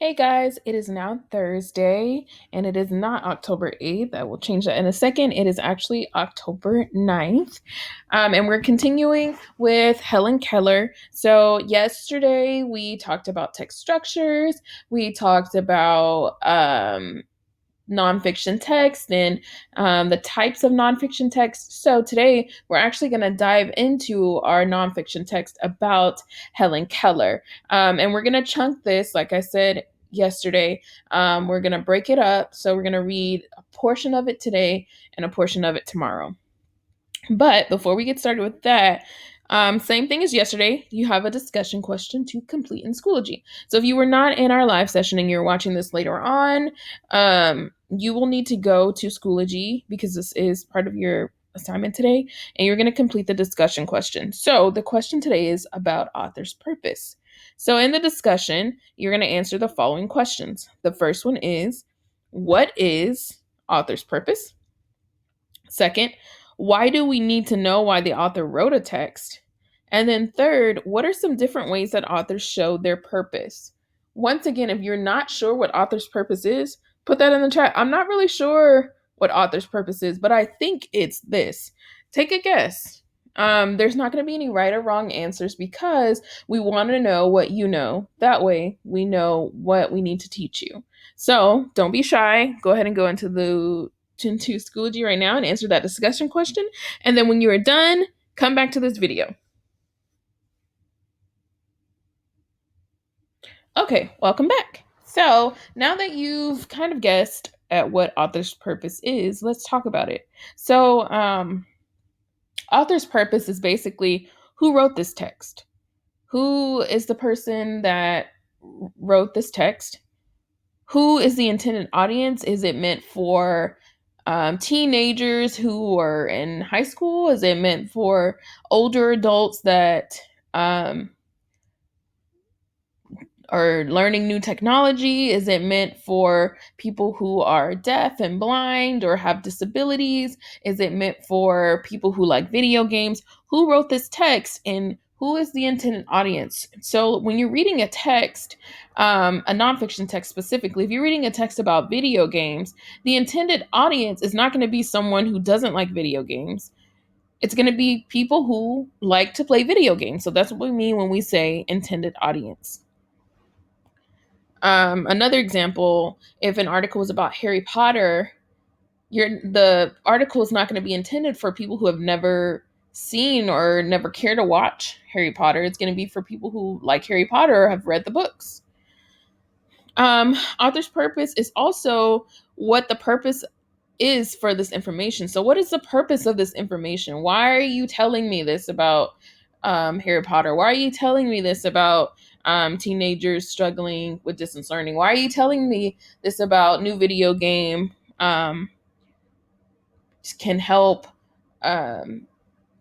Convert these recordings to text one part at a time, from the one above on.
Hey guys, it is now Thursday and it is not October 8th. I will change that in a second. It is actually October 9th. And we're continuing with Helen Keller. So, yesterday we talked about text structures, we talked about nonfiction text and the types of nonfiction text. So today we're actually going to dive into our nonfiction text about Helen Keller. And we're going to chunk this, like I said yesterday, we're going to break it up. So we're going to read a portion of it today and a portion of it tomorrow. But before we get started with that, same thing as yesterday, you have a discussion question to complete in Schoology. So if you were not in our live session and you're watching this later on, you will need to go to Schoology because this is part of your assignment today, and you're going to complete the discussion question. So the question today is about author's purpose. So in the discussion, you're going to answer the following questions. The first one is, what is author's purpose? Second, why do we need to know why the author wrote a text? And then third, what are some different ways that authors show their purpose? Once again, if you're not sure what author's purpose is, put that in the chat. I'm not really sure what author's purpose is, but I think it's this. Take a guess. There's not going to be any right or wrong answers because we want to know what you know. That way, we know what we need to teach you. So don't be shy. Go ahead and go into Schoology right now and answer that discussion question. And then when you are done, come back to this video. Okay, welcome back. So now that you've kind of guessed at what author's purpose is, let's talk about it. So, author's purpose is basically who wrote this text? Who is the person that wrote this text? Who is the intended audience? Is it meant for teenagers who are in high school? Is it meant for older adults that are learning new technology? Is it meant for people who are deaf and blind or have disabilities? Is it meant for people who like video games? Who wrote this text and who is the intended audience? So when you're reading a text, a nonfiction text specifically, if you're reading a text about video games, the intended audience is not going to be someone who doesn't like video games. It's going to be people who like to play video games. So that's what we mean when we say intended audience. Another example, if an article was about Harry Potter, the article is not going to be intended for people who have never seen or never care to watch Harry Potter. It's going to be for people who like Harry Potter or have read the books. Author's purpose is also what the purpose is for this information. So, what is the purpose of this information? Why are you telling me this about Harry Potter? Why are you telling me this about teenagers struggling with distance learning? Why are you telling me this about new video game can help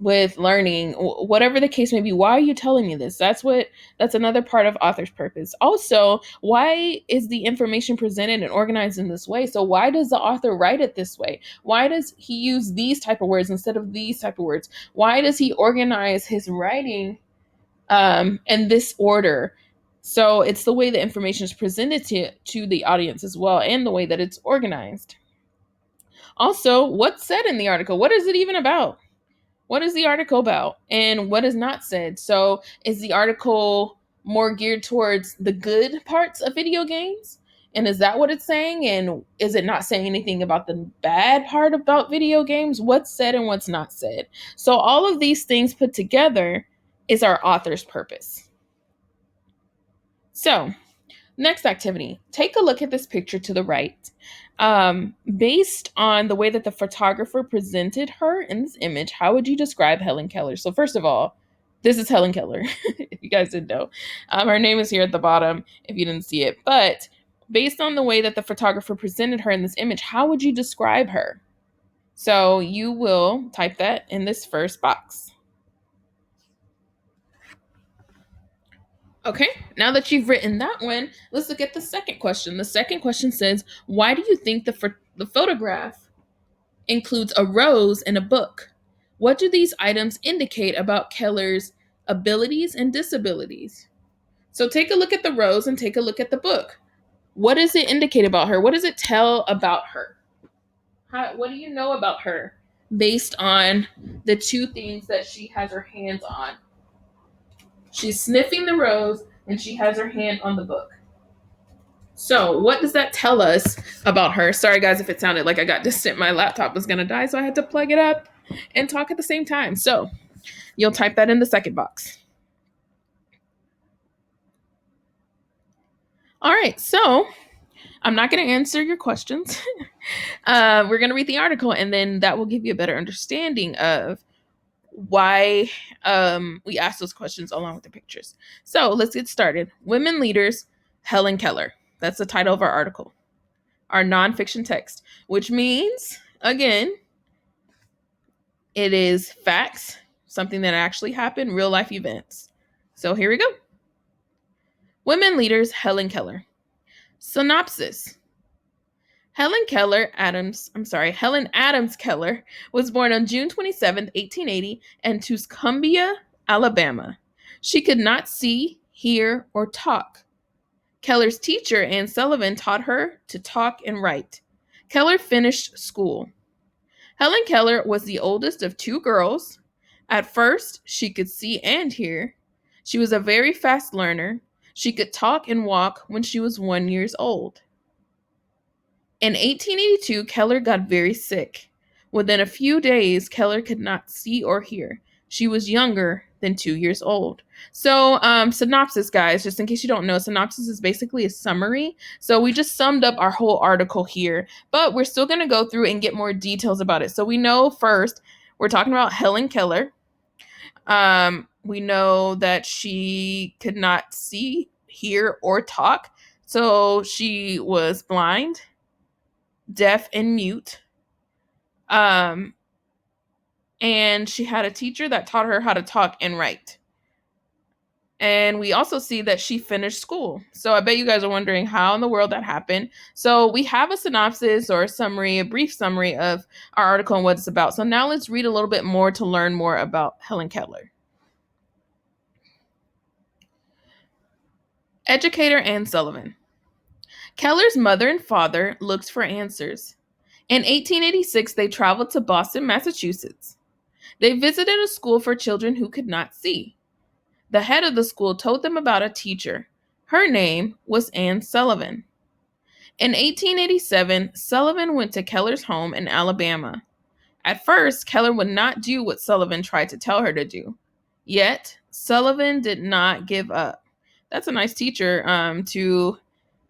with learning, whatever the case may be? Why are you telling me this? That's another part of author's purpose. Also, why is the information presented and organized in this way? So why does the author write it this way? Why does he use these type of words instead of these type of words? Why does he organize his writing in this order? So it's the way the information is presented to the audience as well, and the way that it's organized. Also, what's said in the article? What is it even about? What is the article about and what is not said? So is the article more geared towards the good parts of video games? And is that what it's saying? And is it not saying anything about the bad part about video games? What's said and what's not said? So all of these things put together is our author's purpose. So next activity, take a look at this picture to the right. Based on the way that the photographer presented her in this image, how would you describe Helen Keller? So first of all, this is Helen Keller, if you guys didn't know. Her name is here at the bottom if you didn't see it. But based on the way that the photographer presented her in this image, how would you describe her? So you will type that in this first box. Okay, now that you've written that one, let's look at the second question. The second question says, why do you think the photograph includes a rose in a book? What do these items indicate about Keller's abilities and disabilities? So take a look at the rose and take a look at the book. What does it indicate about her? What does it tell about her? What do you know about her based on the two things that she has her hands on? She's sniffing the rose and she has her hand on the book. So, what does that tell us about her? Sorry, guys, if it sounded like I got distant. My laptop was going to die, so I had to plug it up and talk at the same time. So, you'll type that in the second box. All right, so I'm not going to answer your questions. We're going to read the article, and then that will give you a better understanding of why we ask those questions along with the pictures. So let's get started. Women Leaders, Helen Keller. That's the title of our article, our nonfiction text, which means, again, it is facts, something that actually happened, real life events. So here we go. Women Leaders, Helen Keller. Synopsis. Helen Adams Keller was born on June 27, 1880 in Tuscumbia, Alabama. She could not see, hear, or talk. Keller's teacher, Anne Sullivan, taught her to talk and write. Keller finished school. Helen Keller was the oldest of two girls. At first, she could see and hear. She was a very fast learner. She could talk and walk when she was 1 year old. In 1882, Keller got very sick. Within a few days, Keller could not see or hear. She was younger than 2 years old. So, synopsis, guys, just in case you don't know, synopsis is basically a summary. So, we just summed up our whole article here, but we're still going to go through and get more details about it. So, we know first, we're talking about Helen Keller. We know that she could not see, hear, or talk. So, she was blind, deaf, and mute. And she had a teacher that taught her how to talk and write. And we also see that she finished school. So I bet you guys are wondering how in the world that happened. So we have a synopsis or a summary, a brief summary of our article and what it's about. So now let's read a little bit more to learn more about Helen Keller. Educator Anne Sullivan. Keller's mother and father looked for answers. In 1886, they traveled to Boston, Massachusetts. They visited a school for children who could not see. The head of the school told them about a teacher. Her name was Anne Sullivan. In 1887, Sullivan went to Keller's home in Alabama. At first, Keller would not do what Sullivan tried to tell her to do. Yet, Sullivan did not give up. That's a nice teacher to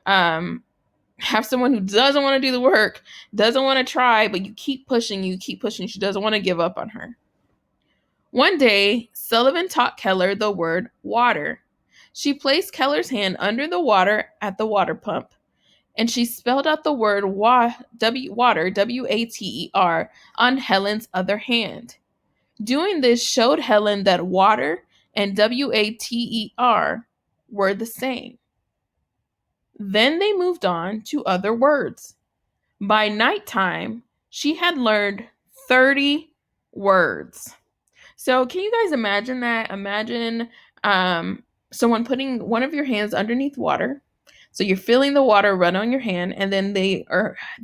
have someone who doesn't want to do the work, doesn't want to try, but you keep pushing. She doesn't want to give up on her. One day, Sullivan taught Keller the word water. She placed Keller's hand under the water at the water pump, and she spelled out the word water, W-A-T-E-R, on Helen's other hand. Doing this showed Helen that water and W-A-T-E-R were the same. Then they moved on to other words. By nighttime, she had learned 30 words. So can you guys imagine that? Imagine someone putting one of your hands underneath water. So you're feeling the water run on your hand, and then they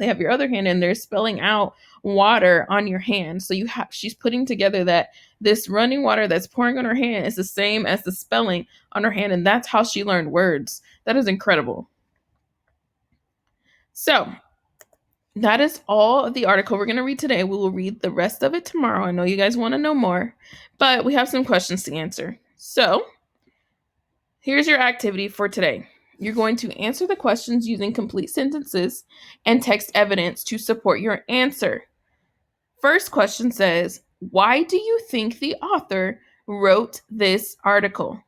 have your other hand and they're spelling out water on your hand. So she's putting together that this running water that's pouring on her hand is the same as the spelling on her hand, and that's how she learned words. That is incredible. So that is all of the article we're going to read today. We will read the rest of it tomorrow. I know you guys want to know more, but we have some questions to answer. So here's your activity for today. You're going to answer the questions using complete sentences and text evidence to support your answer. First question says, why do you think the author wrote this article?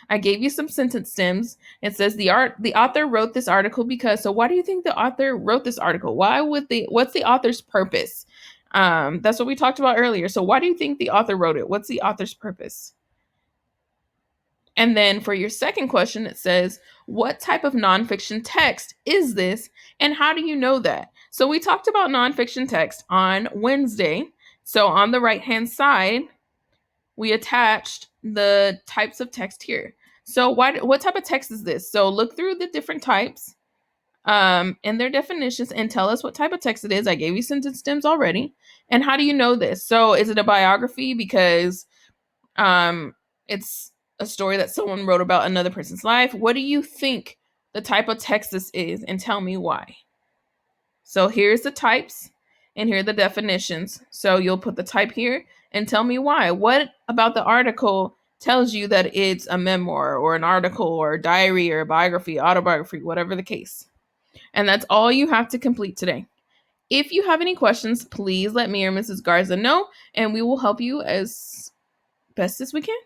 I gave you some sentence stems. It says the author wrote this article because. So why do you think the author wrote this article? What's the author's purpose? That's what we talked about earlier. So why do you think the author wrote it? What's the author's purpose? And then for your second question, it says, what type of nonfiction text is this? And how do you know that? So we talked about nonfiction text on Wednesday. So on the right-hand side, we attached the types of text here. So what type of text is this? So look through the different types and their definitions, and tell us what type of text it is. I gave you sentence stems already. And how do you know this? So is it a biography because it's a story that someone wrote about another person's life? What do you think the type of text this is, and tell me why? So here's the types, and here are the definitions. So you'll put the type here and tell me why. What about the article tells you that it's a memoir or an article or a diary or a biography, autobiography, whatever the case? And that's all you have to complete today. If you have any questions, please let me or Mrs. Garza know, and we will help you as best as we can.